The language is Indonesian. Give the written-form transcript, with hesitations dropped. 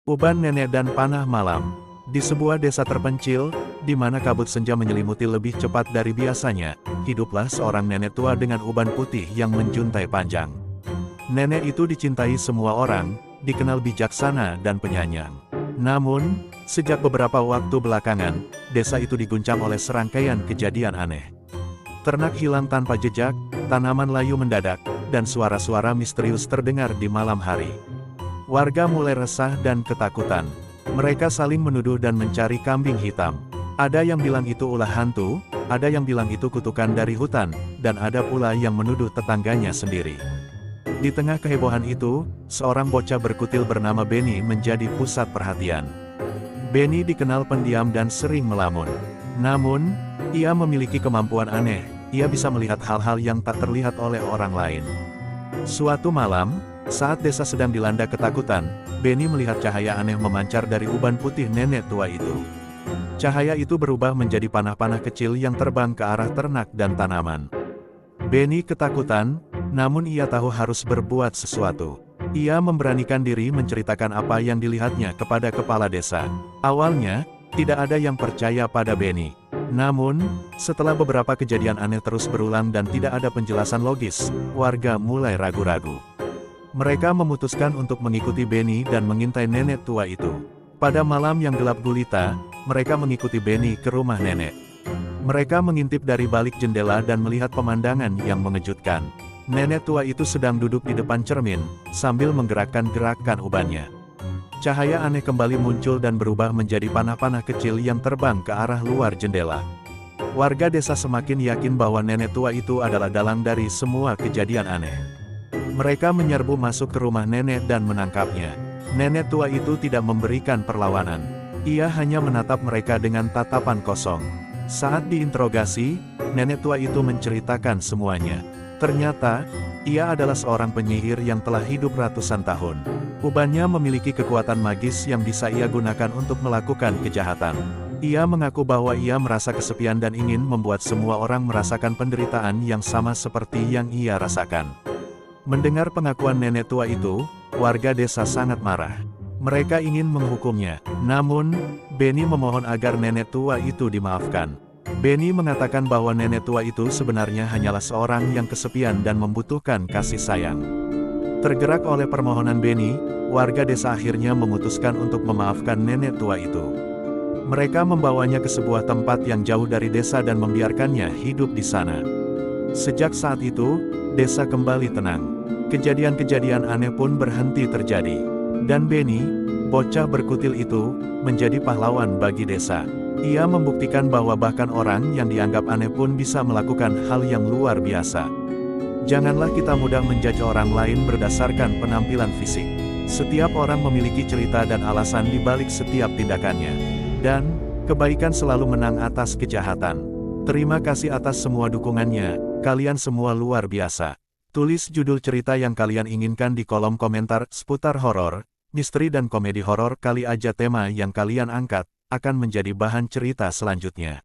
Uban Nenek dan Panah Malam. Di sebuah desa terpencil, di mana kabut senja menyelimuti lebih cepat dari biasanya, hiduplah seorang nenek tua dengan uban putih yang menjuntai panjang. Nenek itu dicintai semua orang, dikenal bijaksana dan penyayang. Namun, sejak beberapa waktu belakangan, desa itu diguncang oleh serangkaian kejadian aneh. Ternak hilang tanpa jejak, tanaman layu mendadak, dan suara-suara misterius terdengar di malam hari. Warga mulai resah dan ketakutan. Mereka saling menuduh dan mencari kambing hitam. Ada yang bilang itu ulah hantu, ada yang bilang itu kutukan dari hutan, dan ada pula yang menuduh tetangganya sendiri. Di tengah kehebohan itu, seorang bocah berkutil bernama Benny menjadi pusat perhatian. Benny dikenal pendiam dan sering melamun. Namun, ia memiliki kemampuan aneh, ia bisa melihat hal-hal yang tak terlihat oleh orang lain. Suatu malam, saat desa sedang dilanda ketakutan, Benny melihat cahaya aneh memancar dari uban putih nenek tua itu. Cahaya itu berubah menjadi panah-panah kecil yang terbang ke arah ternak dan tanaman. Benny ketakutan, namun ia tahu harus berbuat sesuatu. Ia memberanikan diri menceritakan apa yang dilihatnya kepada kepala desa. Awalnya, tidak ada yang percaya pada Benny. Namun, setelah beberapa kejadian aneh terus berulang dan tidak ada penjelasan logis, warga mulai ragu-ragu. Mereka memutuskan untuk mengikuti Benny dan mengintai nenek tua itu. Pada malam yang gelap gulita, mereka mengikuti Benny ke rumah nenek. Mereka mengintip dari balik jendela dan melihat pemandangan yang mengejutkan. Nenek tua itu sedang duduk di depan cermin, sambil menggerakkan gerakan ubannya. Cahaya aneh kembali muncul dan berubah menjadi panah-panah kecil yang terbang ke arah luar jendela. Warga desa semakin yakin bahwa nenek tua itu adalah dalang dari semua kejadian aneh. Mereka menyerbu masuk ke rumah nenek dan menangkapnya. Nenek tua itu tidak memberikan perlawanan. Ia hanya menatap mereka dengan tatapan kosong. Saat diinterogasi, nenek tua itu menceritakan semuanya. Ternyata, ia adalah seorang penyihir yang telah hidup ratusan tahun. Ubannya memiliki kekuatan magis yang bisa ia gunakan untuk melakukan kejahatan. Ia mengaku bahwa ia merasa kesepian dan ingin membuat semua orang merasakan penderitaan yang sama seperti yang ia rasakan. Mendengar pengakuan nenek tua itu, warga desa sangat marah. Mereka ingin menghukumnya. Namun, Benny memohon agar nenek tua itu dimaafkan. Benny mengatakan bahwa nenek tua itu sebenarnya hanyalah seorang yang kesepian dan membutuhkan kasih sayang. Tergerak oleh permohonan Benny, warga desa akhirnya memutuskan untuk memaafkan nenek tua itu. Mereka membawanya ke sebuah tempat yang jauh dari desa dan membiarkannya hidup di sana. Sejak saat itu, desa kembali tenang. Kejadian-kejadian aneh pun berhenti terjadi. Dan Benny, bocah berkutil itu, menjadi pahlawan bagi desa. Ia membuktikan bahwa bahkan orang yang dianggap aneh pun bisa melakukan hal yang luar biasa. Janganlah kita mudah menjudge orang lain berdasarkan penampilan fisik. Setiap orang memiliki cerita dan alasan di balik setiap tindakannya. Dan, kebaikan selalu menang atas kejahatan. Terima kasih atas semua dukungannya, kalian semua luar biasa. Tulis judul cerita yang kalian inginkan di kolom komentar seputar horor, misteri dan komedi horor. Kali aja tema yang kalian angkat akan menjadi bahan cerita selanjutnya.